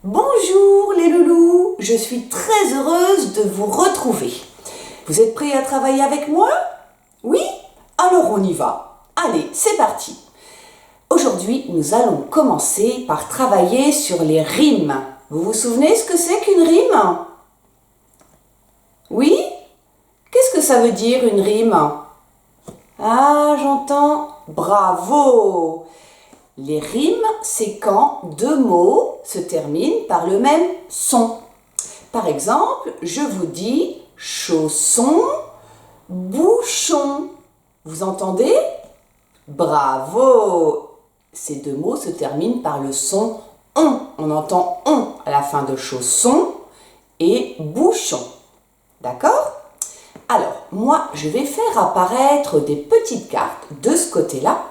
Bonjour les loulous, je suis très heureuse de vous retrouver. Vous êtes prêts à travailler avec moi? Oui? Alors on y va. Allez, c'est parti. Aujourd'hui, nous allons commencer par travailler sur les rimes. Vous vous souvenez ce que c'est qu'une rime? Oui? Qu'est-ce que ça veut dire une rime? Ah, j'entends. Bravo! Les rimes, c'est quand deux mots se terminent par le même son. Par exemple, je vous dis chausson, bouchon. Vous entendez? Bravo! Ces deux mots se terminent par le son on. On entend on à la fin de chausson et bouchon. D'accord? Alors, moi, je vais faire apparaître des petites cartes de ce côté-là.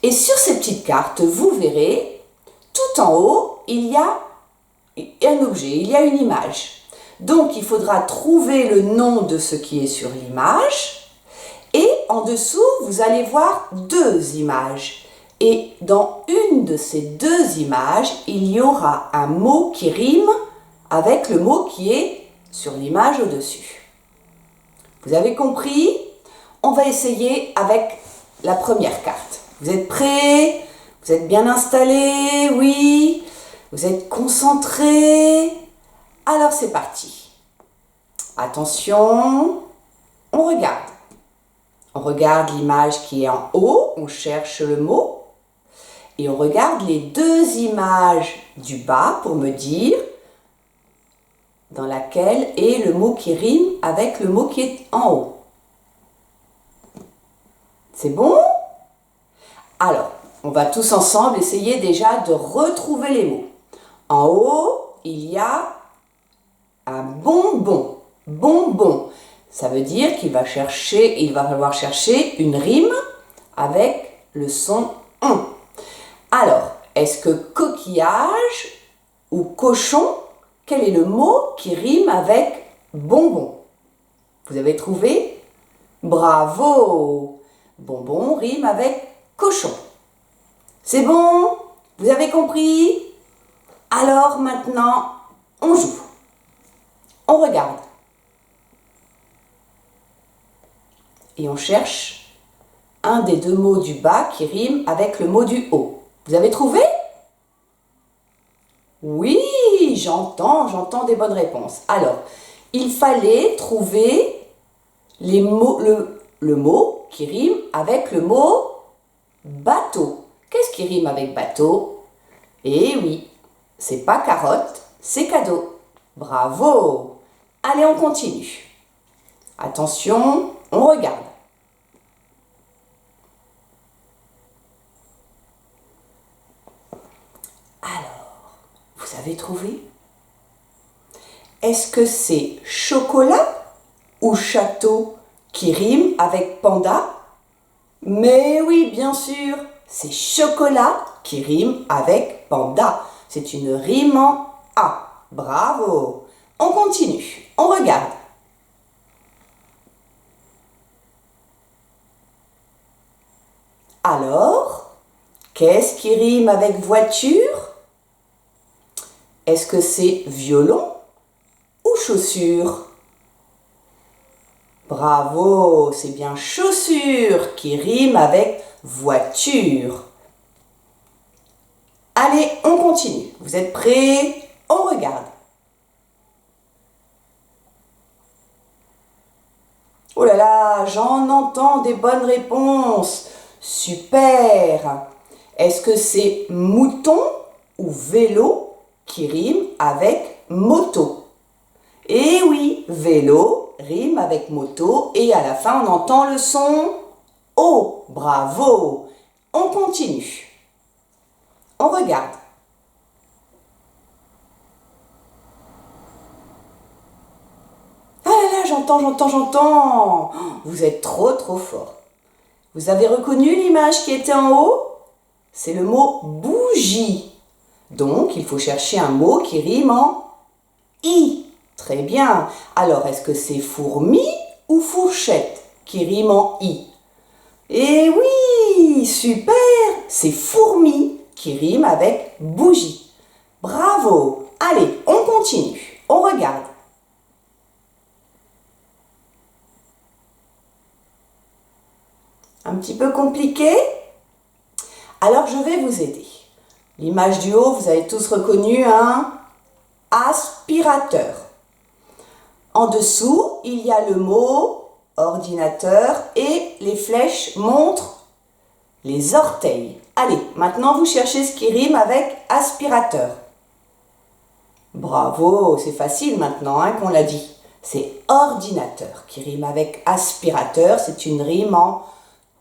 Et sur ces petites cartes, vous verrez, tout en haut, il y a un objet, il y a une image. Donc, il faudra trouver le nom de ce qui est sur l'image. Et en dessous, vous allez voir deux images. Et dans une de ces deux images, il y aura un mot qui rime avec le mot qui est sur l'image au-dessus. Vous avez compris? On va essayer avec la première carte. Vous êtes prêts? Vous êtes bien installés? Oui? Vous êtes concentrés? Alors c'est parti. Attention, on regarde. On regarde l'image qui est en haut, on cherche le mot. Et on regarde les deux images du bas pour me dire dans laquelle est le mot qui rime avec le mot qui est en haut. C'est bon? Alors, on va tous ensemble essayer déjà de retrouver les mots. En haut, il y a un bonbon. Bonbon. Ça veut dire il va falloir chercher une rime avec le son on. Alors, est-ce que coquillage ou cochon, quel est le mot qui rime avec bonbon? Vous avez trouvé? Bravo! Bonbon rime avec cochon. C'est bon? Vous avez compris? Alors maintenant, on joue. On regarde. Et on cherche un des deux mots du bas qui rime avec le mot du haut. Vous avez trouvé? Oui, j'entends des bonnes réponses. Alors, il fallait trouver les mots, le mot qui rime avec le mot bateau. Qu'est-ce qui rime avec bateau? Eh oui, c'est pas carotte, c'est cadeau. Bravo! Allez, on continue. Attention, on regarde. Alors, vous avez trouvé? Est-ce que c'est chocolat ou château qui rime avec panda? Mais oui, bien sûr, c'est chocolat qui rime avec panda. C'est une rime en A. Bravo! On continue, on regarde. Alors, qu'est-ce qui rime avec voiture? Est-ce que c'est violon ou chaussure? Bravo, c'est bien chaussure qui rime avec voiture. Allez, on continue. Vous êtes prêts? On regarde. Oh là là, j'en entends des bonnes réponses. Super! Est-ce que c'est mouton ou vélo qui rime avec moto? Eh oui, vélo rime avec moto et à la fin on entend le son O. Bravo! On continue. On regarde. Ah là là, j'entends. Vous êtes trop fort. Vous avez reconnu l'image qui était en haut? C'est le mot bougie. Donc, il faut chercher un mot qui rime en I. Très bien. Alors, est-ce que c'est fourmi ou fourchette qui rime en I? Eh oui, super! C'est fourmi qui rime avec bougie. Bravo! Allez, on continue. On regarde. Un petit peu compliqué? Alors, je vais vous aider. L'image du haut, vous avez tous reconnu un aspirateur. En dessous, il y a le mot ordinateur et les flèches montrent les orteils. Allez, maintenant vous cherchez ce qui rime avec aspirateur. Bravo, c'est facile maintenant qu'on l'a dit. C'est ordinateur qui rime avec aspirateur, c'est une rime en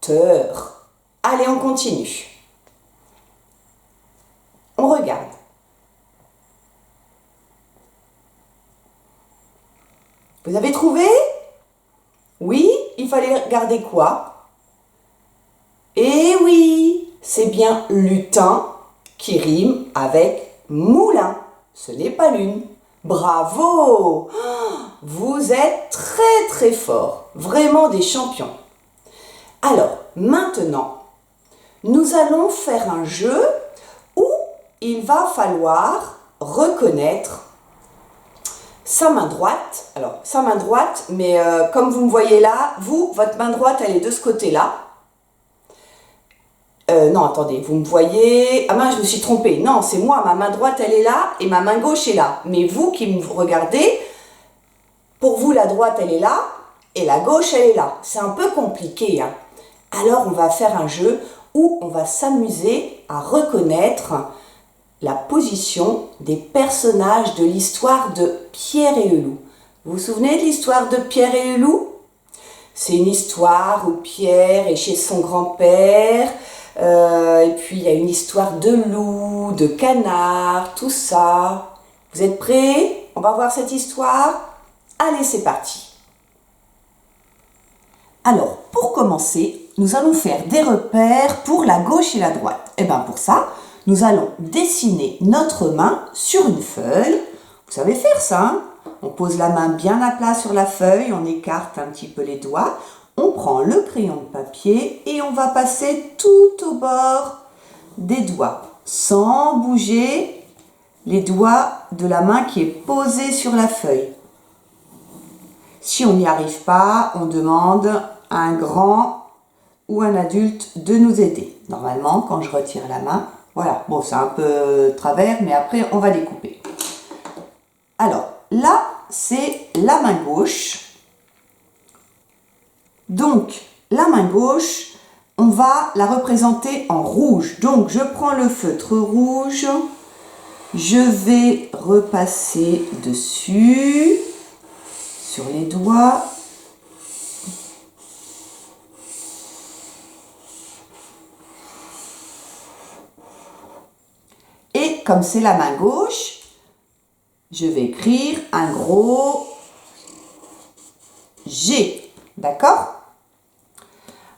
teur. Allez, on continue. On regarde. Vous avez trouvé? Oui, il fallait regarder quoi? Eh oui, c'est bien lutin qui rime avec moulin. Ce n'est pas lune. Bravo! Vous êtes très très forts, vraiment des champions. Alors, maintenant, nous allons faire un jeu où il va falloir reconnaître sa main droite. Alors, sa main droite, mais comme vous me voyez là, votre main droite, elle est de ce côté-là. Non, attendez, vous me voyez... Ah mince, je me suis trompée. Non, c'est moi, ma main droite, elle est là et ma main gauche est là. Mais vous qui me regardez, pour vous, la droite, elle est là et la gauche, elle est là. C'est un peu compliqué, hein. Alors, on va faire un jeu où on va s'amuser à reconnaître la position des personnages de l'histoire de Pierre et le loup. Vous vous souvenez de l'histoire de Pierre et le loup? C'est une histoire où Pierre est chez son grand-père, et puis il y a une histoire de loup, de canard, tout ça. Vous êtes prêts? On va voir cette histoire? Allez, c'est parti. Alors, pour commencer, nous allons faire des repères pour la gauche et la droite. Et bien pour ça, nous allons dessiner notre main sur une feuille. Vous savez faire ça, hein? On pose la main bien à plat sur la feuille, on écarte un petit peu les doigts. On prend le crayon de papier et on va passer tout au bord des doigts, sans bouger les doigts de la main qui est posée sur la feuille. Si on n'y arrive pas, on demande à un grand ou un adulte de nous aider. Normalement, quand je retire la main, voilà, bon, c'est un peu travers, mais après, on va découper. Alors, là, c'est la main gauche. Donc, la main gauche, on va la représenter en rouge. Donc, je prends le feutre rouge, je vais repasser dessus, sur les doigts. Et comme c'est la main gauche, je vais écrire un gros G. D'accord?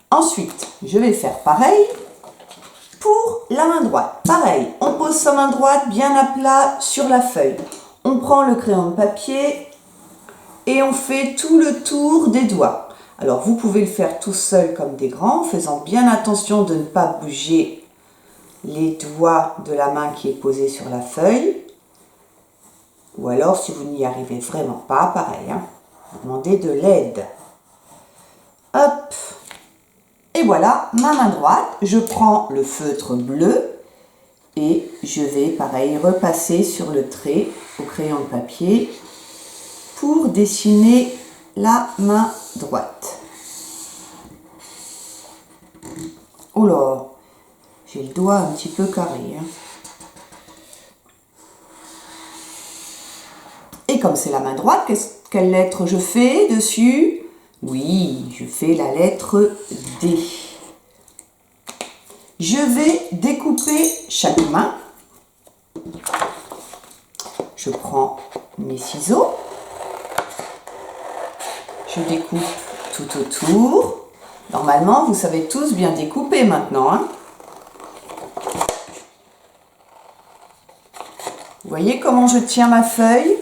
Ensuite, je vais faire pareil pour la main droite. Pareil, on pose sa main droite bien à plat sur la feuille. On prend le crayon de papier et on fait tout le tour des doigts. Alors, vous pouvez le faire tout seul comme des grands, en faisant bien attention de ne pas bouger les doigts de la main qui est posée sur la feuille. Ou alors, si vous n'y arrivez vraiment pas, pareil, hein, vous demandez de l'aide. Hop! Et voilà, ma main droite, je prends le feutre bleu et je vais, pareil, repasser sur le trait au crayon de papier pour dessiner la main droite. Oh là, j'ai le doigt un petit peu carré, hein. Et comme c'est la main droite, quelle lettre je fais dessus? Oui, je fais la lettre D. Je vais découper chaque main. Je prends mes ciseaux. Je découpe tout autour. Normalement, vous savez tous bien découper maintenant, hein. Vous voyez comment je tiens ma feuille?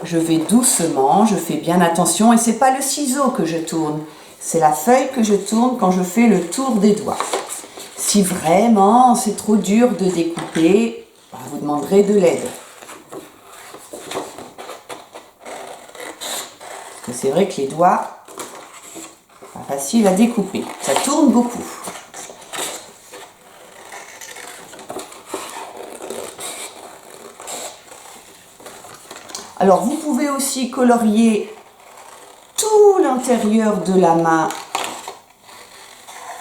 Je vais doucement, je fais bien attention et c'est pas le ciseau que je tourne, c'est la feuille que je tourne quand je fais le tour des doigts. Si vraiment c'est trop dur de découper, vous demanderez de l'aide. Parce que c'est vrai que les doigts, pas facile à découper. Ça tourne beaucoup. Alors, vous pouvez aussi colorier tout l'intérieur de la main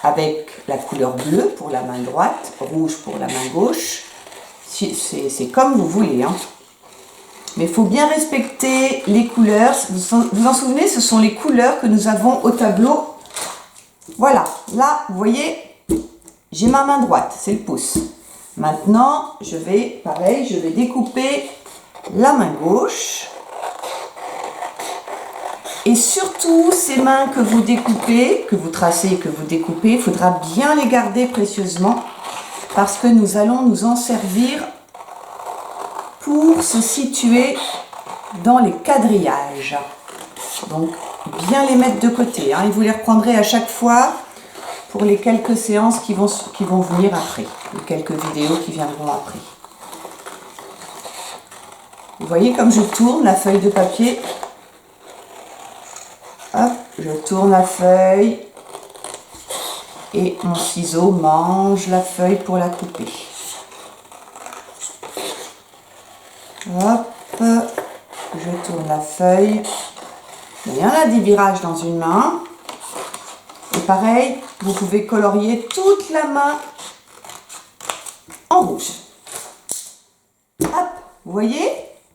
avec la couleur bleue pour la main droite, rouge pour la main gauche. C'est comme vous voulez, hein. Mais il faut bien respecter les couleurs. Vous en souvenez, ce sont les couleurs que nous avons au tableau. Voilà, là, vous voyez, j'ai ma main droite, c'est le pouce. Maintenant, je vais découper la main gauche. Et surtout, ces mains que vous découpez, que vous tracez et que vous découpez, il faudra bien les garder précieusement parce que nous allons nous en servir pour se situer dans les quadrillages. Donc, bien les mettre de côté, hein, et vous les reprendrez à chaque fois pour les quelques séances qui vont venir après, les quelques vidéos qui viendront après. Vous voyez comme je tourne la feuille de papier. Hop, je tourne la feuille et mon ciseau mange la feuille pour la couper. Hop, je tourne la feuille. Il y en a des virages dans une main. Et pareil, vous pouvez colorier toute la main en rouge. Hop, vous voyez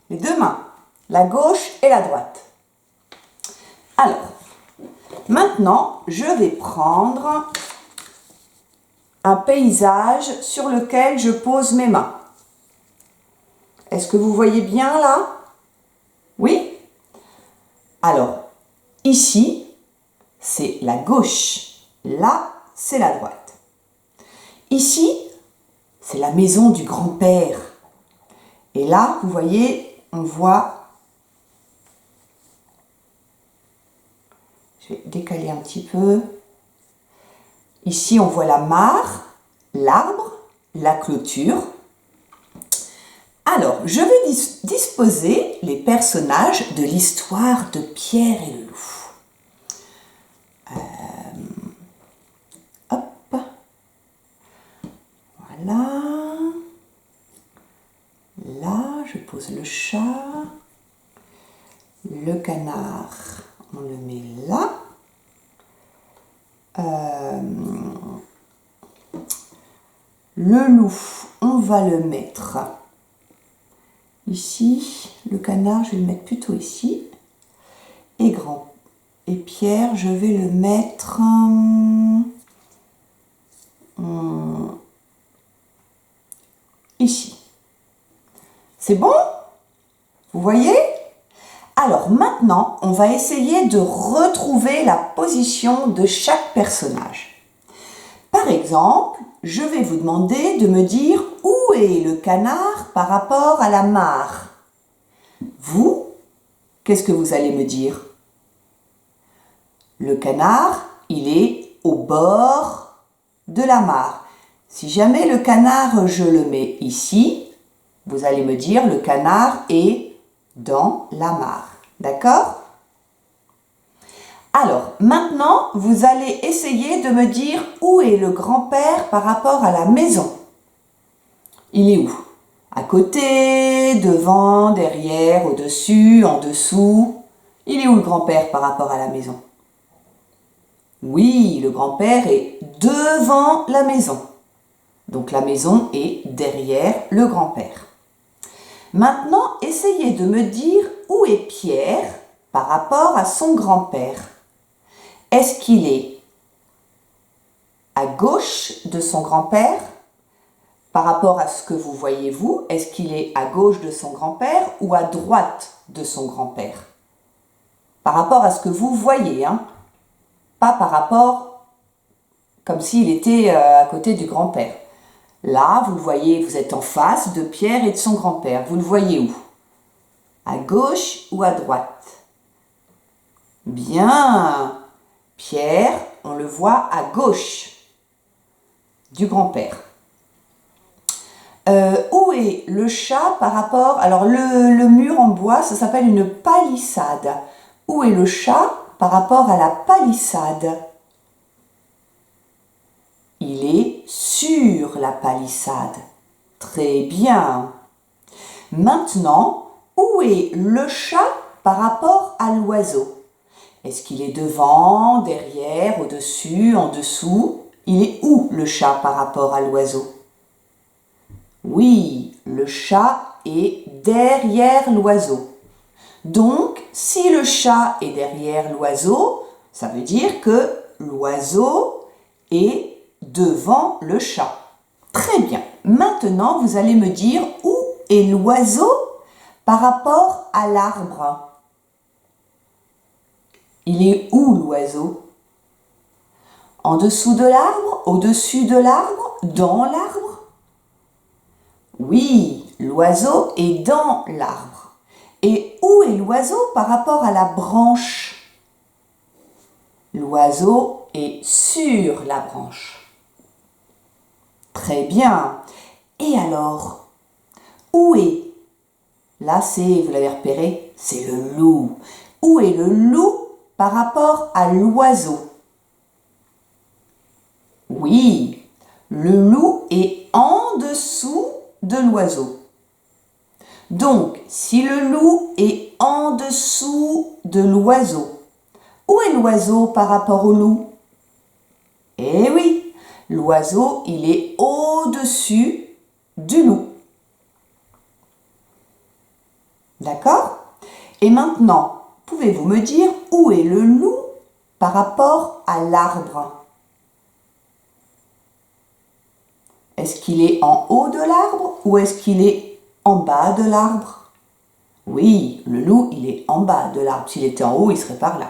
les deux mains, la gauche et la droite. Alors, maintenant, je vais prendre un paysage sur lequel je pose mes mains. Est-ce que vous voyez bien là? Oui? Alors, ici, c'est la gauche. Là, c'est la droite. Ici, c'est la maison du grand-père. Et là, vous voyez, on voit... Je vais décaler un petit peu. Ici, on voit la mare, l'arbre, la clôture. Alors, je vais disposer les personnages de l'histoire de Pierre et le loup. Hop. Voilà. Là, je pose le chat. Le canard, on le met là. Le loup, on va le mettre ici. Le canard, je vais le mettre plutôt ici. Et Pierre, je vais le mettre ici. C'est bon? Vous voyez? Alors maintenant, on va essayer de retrouver la position de chaque personnage. Par exemple, je vais vous demander de me dire où est le canard par rapport à la mare. Vous, qu'est-ce que vous allez me dire? Le canard, il est au bord de la mare. Si jamais le canard, je le mets ici, vous allez me dire le canard est dans la mare. D'accord? Alors, maintenant, vous allez essayer de me dire où est le grand-père par rapport à la maison. Il est où? À côté, devant, derrière, au-dessus, en dessous. Il est où le grand-père par rapport à la maison? Oui, le grand-père est devant la maison. Donc la maison est derrière le grand-père. Maintenant, essayez de me dire où est Pierre par rapport à son grand-père. Est-ce qu'il est à gauche de son grand-père par rapport à ce que vous voyez vous? Est-ce qu'il est à gauche de son grand-père ou à droite de son grand-père? Par rapport à ce que vous voyez, hein? Pas par rapport comme s'il était à côté du grand-père. Là, vous le voyez, vous êtes en face de Pierre et de son grand-père. Vous le voyez où? À gauche ou à droite? Bien. Pierre, on le voit à gauche du grand-père. Où est le chat par rapport... Alors, le mur en bois, ça s'appelle une palissade. Où est le chat par rapport à la palissade? Il est sur la palissade. Très bien. Maintenant, où est le chat par rapport à l'oiseau? Est-ce qu'il est devant, derrière, au-dessus, en dessous? Il est où le chat par rapport à l'oiseau? Oui, le chat est derrière l'oiseau. Donc, si le chat est derrière l'oiseau, ça veut dire que l'oiseau est devant le chat. Très bien. Maintenant, vous allez me dire où est l'oiseau par rapport à l'arbre. Il est où l'oiseau? En dessous de l'arbre? Au-dessus de l'arbre? Dans l'arbre? Oui, l'oiseau est dans l'arbre. Et où est l'oiseau par rapport à la branche? L'oiseau est sur la branche. Très bien. Et alors, où est? Là, vous l'avez repéré, c'est le loup. Où est le loup par rapport à l'oiseau? Oui, le loup est en dessous de l'oiseau. Donc, si le loup est en dessous de l'oiseau, où est l'oiseau par rapport au loup? Eh oui, l'oiseau, il est au-dessus du loup. D'accord? Et maintenant, pouvez-vous me dire où est le loup par rapport à l'arbre? Est-ce qu'il est en haut de l'arbre ou est-ce qu'il est en bas de l'arbre? Oui, le loup, il est en bas de l'arbre. S'il était en haut, il serait par là.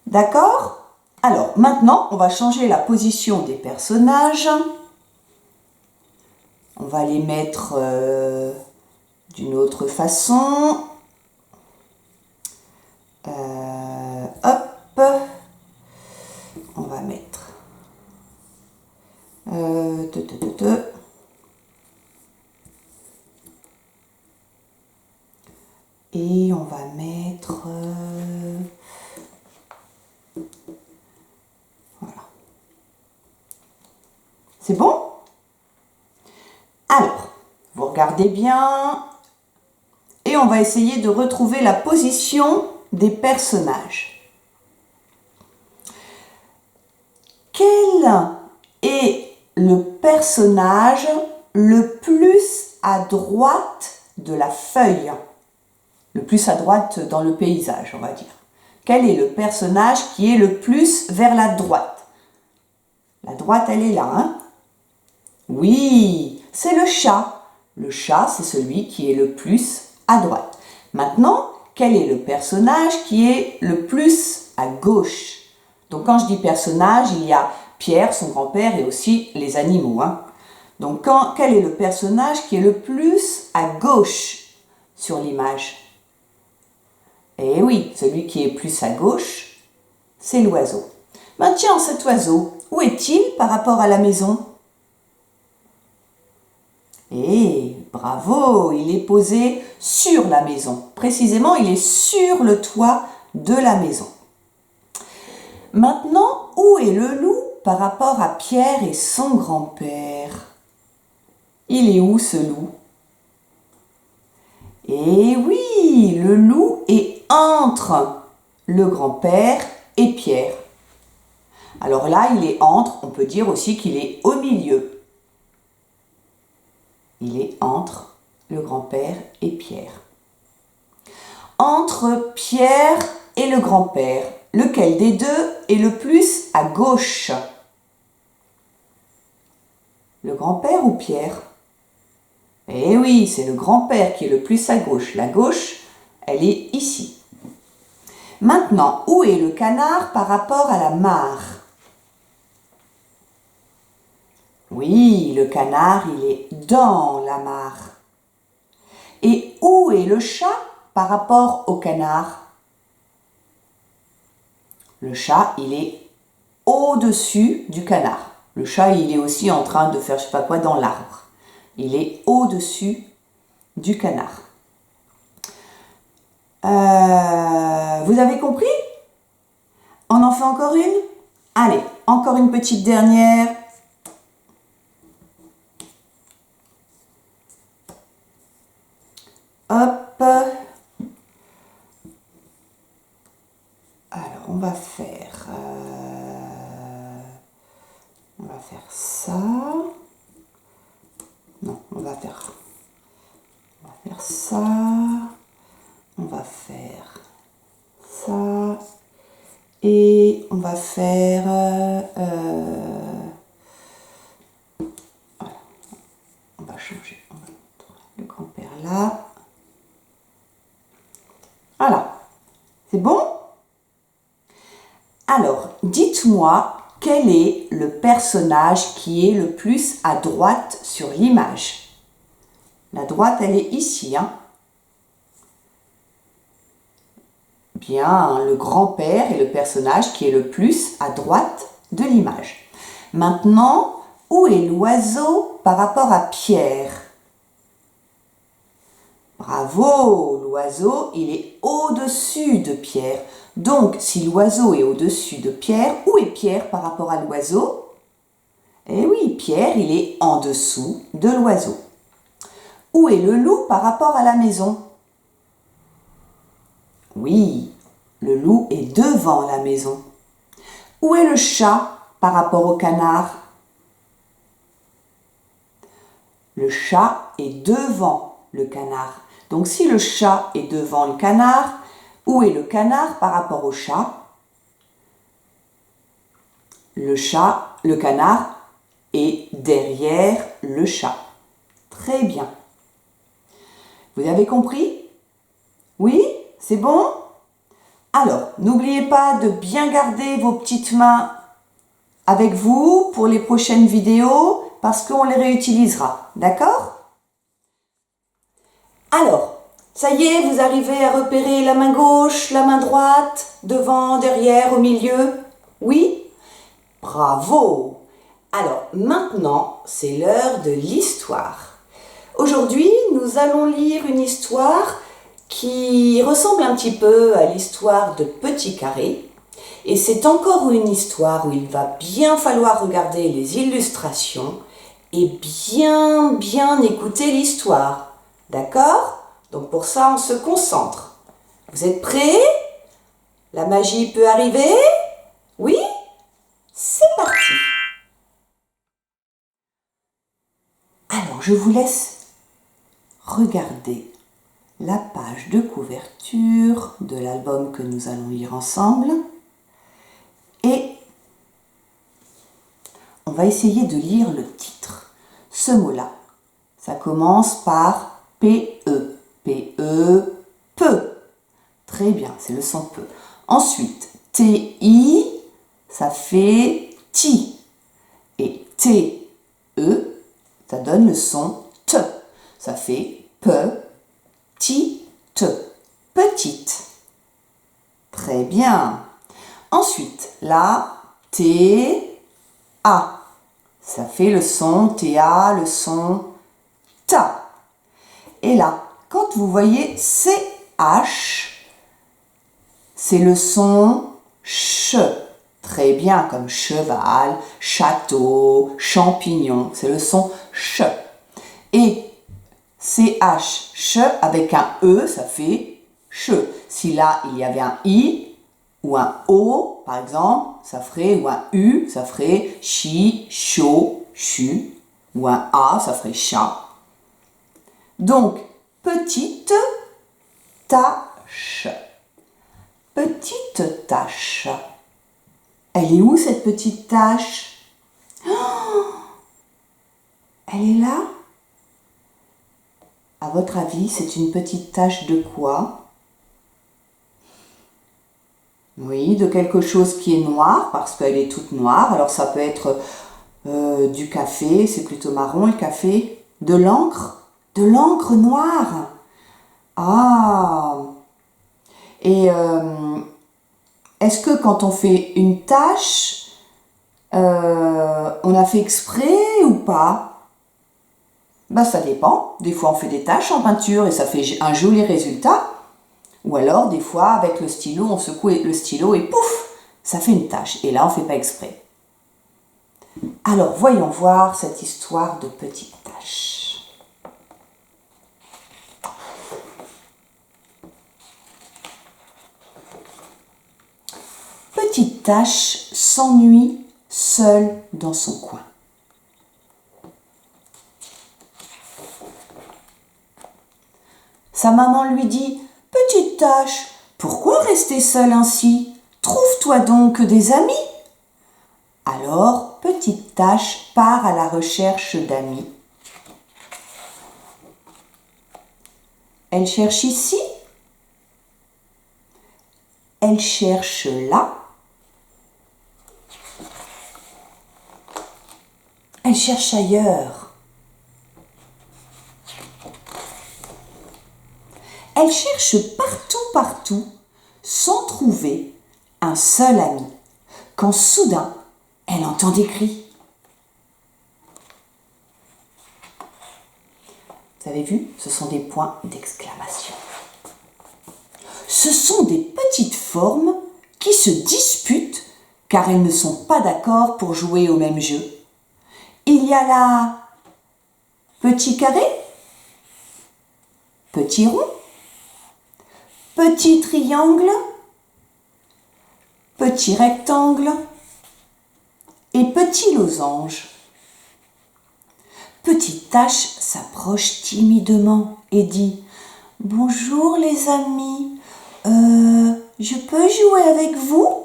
D'accord? Alors, maintenant, on va changer la position des personnages. On va les mettre d'une autre façon. Hop. On va mettre... Et on va mettre... Voilà. C'est bon? Alors, vous regardez bien et on va essayer de retrouver la position des personnages. Quel est le personnage le plus à droite de la feuille? Le plus à droite dans le paysage, on va dire. Quel est le personnage qui est le plus vers la droite? La droite, elle est là, hein? Oui, c'est le chat. Le chat, c'est celui qui est le plus à droite. Maintenant, quel est le personnage qui est le plus à gauche? Donc, quand je dis personnage, il y a Pierre, son grand-père, et aussi les animaux, hein? Donc, quel est le personnage qui est le plus à gauche sur l'image? Eh oui, celui qui est plus à gauche, c'est l'oiseau. Ben tiens, cet oiseau, où est-il par rapport à la maison? Eh, bravo, il est posé sur la maison. Précisément, il est sur le toit de la maison. Maintenant, où est le loup par rapport à Pierre et son grand-père? Il est où ce loup? Eh oui, le loup est entre le grand-père et Pierre. Alors là, il est entre, on peut dire aussi qu'il est au milieu. Il est entre le grand-père et Pierre. Entre Pierre et le grand-père, lequel des deux est le plus à gauche? Le grand-père ou Pierre? Eh oui, c'est le grand-père qui est le plus à gauche. La gauche, elle est ici. Maintenant, où est le canard par rapport à la mare? Oui, le canard, il est dans la mare. Et où est le chat par rapport au canard? Le chat, il est au-dessus du canard. Le chat, il est aussi en train de faire je sais pas quoi dans l'arbre. il est au-dessus du canard. Vous avez compris? On en fait encore une? Allez, encore une petite dernière. Hop. Alors, on va faire ça. Non, on va faire ça. On va faire ça. Et on va faire... voilà. On va changer. On va mettre le grand-père là. Voilà. C'est bon? Alors, dites-moi, quel est le personnage qui est le plus à droite sur l'image? La droite, elle est ici, hein? Bien, le grand-père est le personnage qui est le plus à droite de l'image. Maintenant, où est l'oiseau par rapport à Pierre? Bravo, l'oiseau, il est au-dessus de Pierre. Donc, si l'oiseau est au-dessus de Pierre, où est Pierre par rapport à l'oiseau? Eh oui, Pierre, il est en dessous de l'oiseau. Où est le loup par rapport à la maison? Oui, le loup est devant la maison. Où est le chat par rapport au canard? Le chat est devant le canard. Donc, si le chat est devant le canard, où est le canard par rapport au chat? Le canard est derrière le chat. Très bien. Vous avez compris? Oui? C'est bon? Alors, n'oubliez pas de bien garder vos petites mains avec vous pour les prochaines vidéos parce qu'on les réutilisera. D'accord? Alors, ça y est, vous arrivez à repérer la main gauche, la main droite, devant, derrière, au milieu? Oui? Bravo! Alors, maintenant, c'est l'heure de l'histoire. Aujourd'hui, nous allons lire une histoire qui ressemble un petit peu à l'histoire de Petit Carré. Et c'est encore une histoire où il va bien falloir regarder les illustrations et bien écouter l'histoire. D'accord? Donc pour ça, on se concentre. Vous êtes prêts? La magie peut arriver? Oui? C'est parti! Alors, je vous laisse regarder la page de couverture de l'album que nous allons lire ensemble. Et on va essayer de lire le titre. Ce mot-là, ça commence par P-E. P-E, peu. Très bien, c'est le son peu. Ensuite, T-I, ça fait ti. Et T-E, ça donne le son T. Ça fait petite. Petite. Très bien. Ensuite, là, T-A. Ça fait le son T-A, le son ta. Et là, quand vous voyez C-H, c'est le son ch. Très bien, comme cheval, château, champignon. C'est le son ch. Et C-H, ch, avec un E, ça fait che. Si là, il y avait un I ou un O, par exemple, ça ferait, ou un U, ça ferait chi, chaud, chu. Ou un A, ça ferait chat. Donc, petite tâche. Petite tâche. Elle est où cette petite tâche? Oh, elle est là? À votre avis, c'est une petite tache de quoi? Oui, de quelque chose qui est noir, parce qu'elle est toute noire. Alors ça peut être du café, c'est plutôt marron le café. De l'encre noire. Ah! Et est-ce que quand on fait une tache, on a fait exprès ou pas? Ben, ça dépend. Des fois, on fait des taches en peinture et ça fait un joli résultat. Ou alors, des fois, avec le stylo, on secoue le stylo et pouf, ça fait une tache. Et là, on ne fait pas exprès. Alors, voyons voir cette histoire de petites taches. Petite tache s'ennuie seule dans son coin. Sa maman lui dit « Petite tache, pourquoi rester seule ainsi? Trouve-toi donc des amis !» Alors, petite tache part à la recherche d'amis. Elle cherche ici. Elle cherche là. Elle cherche ailleurs. Elle cherche partout, sans trouver un seul ami, quand soudain, elle entend des cris. Vous avez vu, ce sont des points d'exclamation. Ce sont des petites formes qui se disputent car elles ne sont pas d'accord pour jouer au même jeu. Il y a là petit carré, petit rond, petit triangle, petit rectangle et petit losange. Petite tache s'approche timidement et dit « Bonjour les amis, je peux jouer avec vous ?»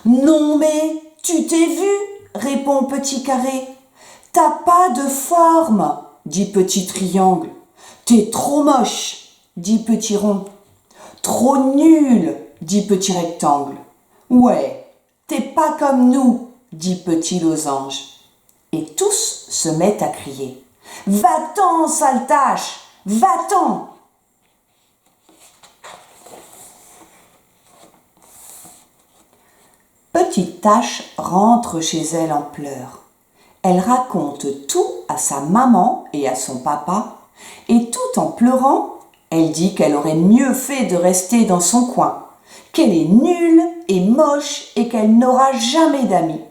« Non mais, tu t'es vu ?» répond petit carré. « T'as pas de forme » dit petit triangle. « T'es trop moche » dit petit rond. « Trop nul » dit petit rectangle. « Ouais, t'es pas comme nous » dit petit losange. Et tous se mettent à crier. « Va-t'en, sale tache, va-t'en » Petite tache rentre chez elle en pleurs. Elle raconte tout à sa maman et à son papa, et tout en pleurant, elle dit qu'elle aurait mieux fait de rester dans son coin, qu'elle est nulle et moche et qu'elle n'aura jamais d'amis.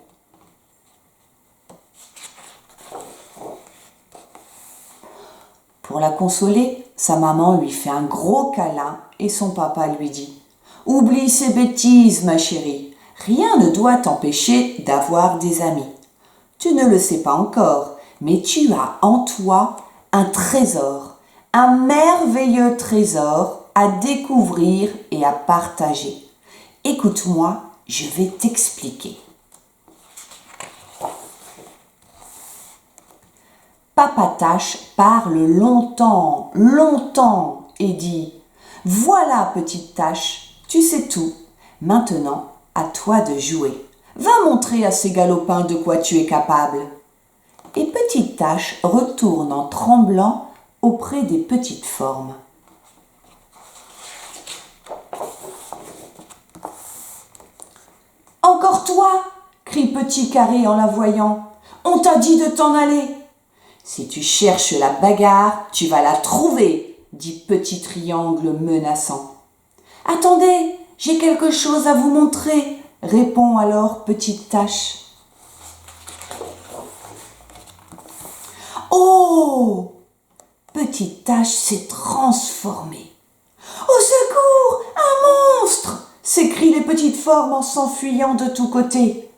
Pour la consoler, sa maman lui fait un gros câlin et son papa lui dit « Oublie ces bêtises, ma chérie. Rien ne doit t'empêcher d'avoir des amis. Tu ne le sais pas encore, mais tu as en toi un trésor, un merveilleux trésor à découvrir et à partager. Écoute-moi, je vais t'expliquer. » Papa Tache parle longtemps et dit « Voilà, petite Tache, tu sais tout. Maintenant, à toi de jouer. Va montrer à ces galopins de quoi tu es capable. » Et petite Tache retourne en tremblant auprès des petites formes. « Encore toi !» crie petit carré en la voyant. « On t'a dit de t'en aller !»« Si tu cherches la bagarre, tu vas la trouver !» dit petit triangle menaçant. « Attendez, j'ai quelque chose à vous montrer !» répond alors petite Tache. « Oh !» Petite Tache s'est transformée. « Au secours, un monstre !» s'écrient les petites formes en s'enfuyant de tous côtés.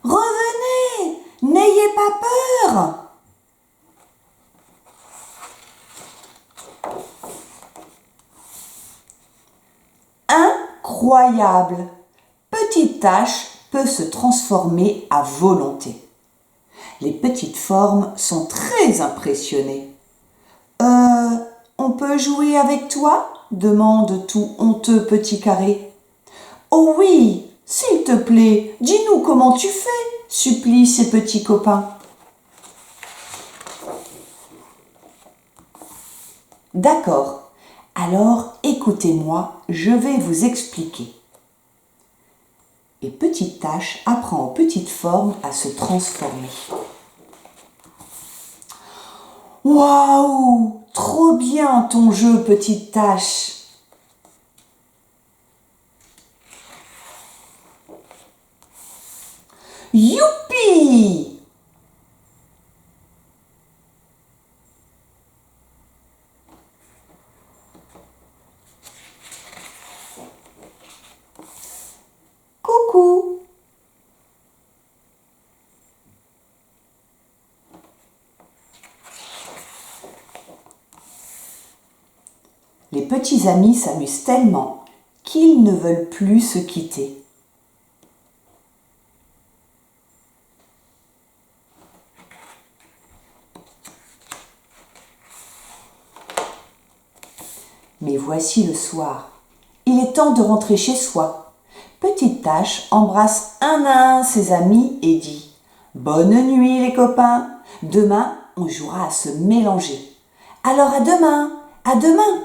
« Revenez, n'ayez pas peur !» Incroyable! Petite Tache peut se transformer à volonté. Les petites formes sont très impressionnées. « On peut jouer avec toi ?» demande tout honteux petit carré. « Oh oui, s'il te plaît, dis-nous comment tu fais ?» supplient ses petits copains. « D'accord, Alors, écoutez-moi, je vais vous expliquer. Et Petite Tache apprend aux petites formes à se transformer. Waouh! Trop bien ton jeu, Petite Tache! Youpi! Coucou! Les petits amis s'amusent tellement qu'ils ne veulent plus se quitter. Mais voici le soir. Il est temps de rentrer chez soi. Petite Tache embrasse un à un ses amis et dit « Bonne nuit les copains, demain on jouera à se mélanger. Alors à demain, à demain !»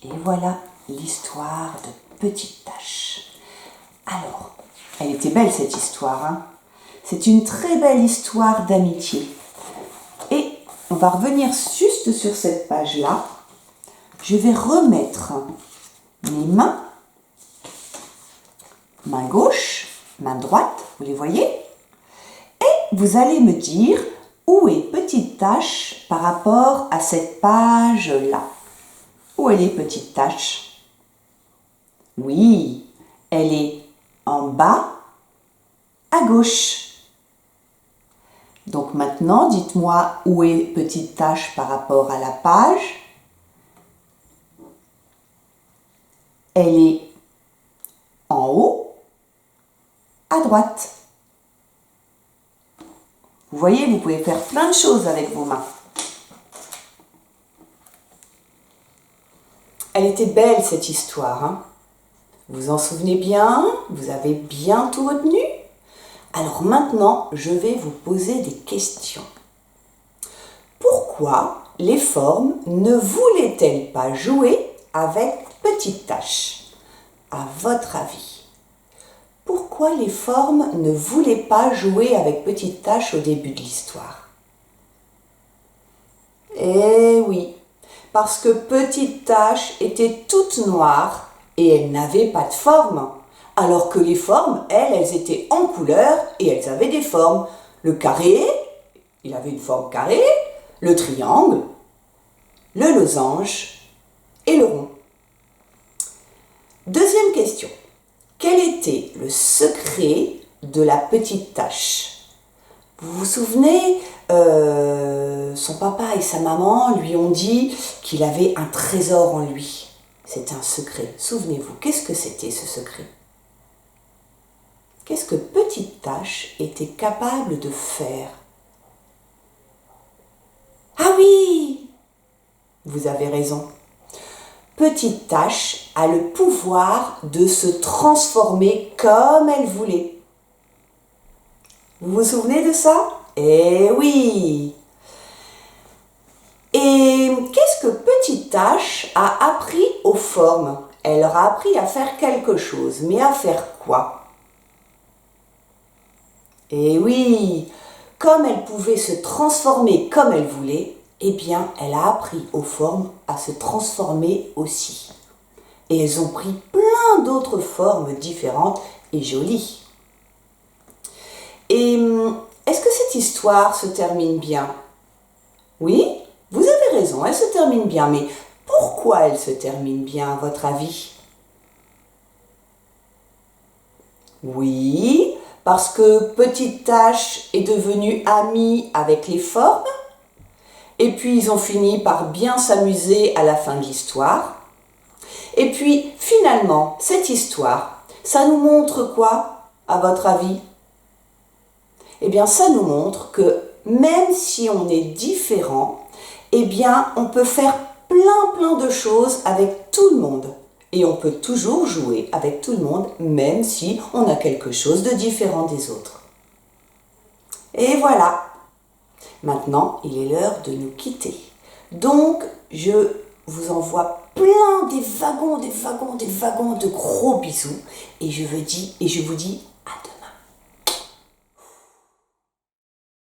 Et voilà l'histoire de Petite Tache. Alors, elle était belle cette histoire, hein? C'est une très belle histoire d'amitié. Et on va revenir juste sur cette page-là. Je vais remettre mes mains, main gauche, main droite, vous les voyez? Et vous allez me dire où est Petite Tache par rapport à cette page-là. Où elle est, Petite Tache? Oui, elle est en bas à gauche. Donc maintenant, dites-moi où est Petite Tache par rapport à la page. Elle est en haut à droite. Vous voyez, vous pouvez faire plein de choses avec vos mains. Elle était belle cette histoire, hein? Vous vous en souvenez bien? Vous avez bien tout retenu? Alors maintenant, je vais vous poser des questions. Pourquoi les formes ne voulaient-elles pas jouer avec Petite Tache? À votre avis, pourquoi les formes ne voulaient pas jouer avec Petite Tache au début de l'histoire? Eh oui, parce que Petite Tache était toute noire et elle n'avait pas de forme. Alors que les formes, elles étaient en couleur et elles avaient des formes. Le carré, il avait une forme carrée, le triangle, le losange et le rond. Deuxième question. Quel était le secret de la Petite Tache? Vous vous souvenez, son papa et sa maman lui ont dit qu'il avait un trésor en lui. C'est un secret. Souvenez-vous, qu'est-ce que c'était ce secret? Qu'est-ce que Petite Tache était capable de faire? Ah oui! Vous avez raison. Petite Tache a le pouvoir de se transformer comme elle voulait. Vous vous souvenez de ça? Eh oui! Et qu'est-ce que Petite Tache a appris aux formes? Elle leur a appris à faire quelque chose, mais à faire quoi? Eh oui! Comme elle pouvait se transformer comme elle voulait, eh bien, elle a appris aux formes à se transformer aussi. Et elles ont pris plein d'autres formes différentes et jolies. Et est-ce que cette histoire se termine bien? Oui, vous avez raison, elle se termine bien. Mais pourquoi elle se termine bien, à votre avis? Oui, parce que Petite Tache est devenue amie avec les formes. Et puis, ils ont fini par bien s'amuser à la fin de l'histoire. Et puis, finalement, cette histoire, ça nous montre quoi, à votre avis? Eh bien, ça nous montre que même si on est différent, eh bien, on peut faire plein de choses avec tout le monde. Et on peut toujours jouer avec tout le monde, même si on a quelque chose de différent des autres. Et voilà. Maintenant, il est l'heure de nous quitter. Donc, je vous envoie plein des wagons de gros bisous. Et je vous dis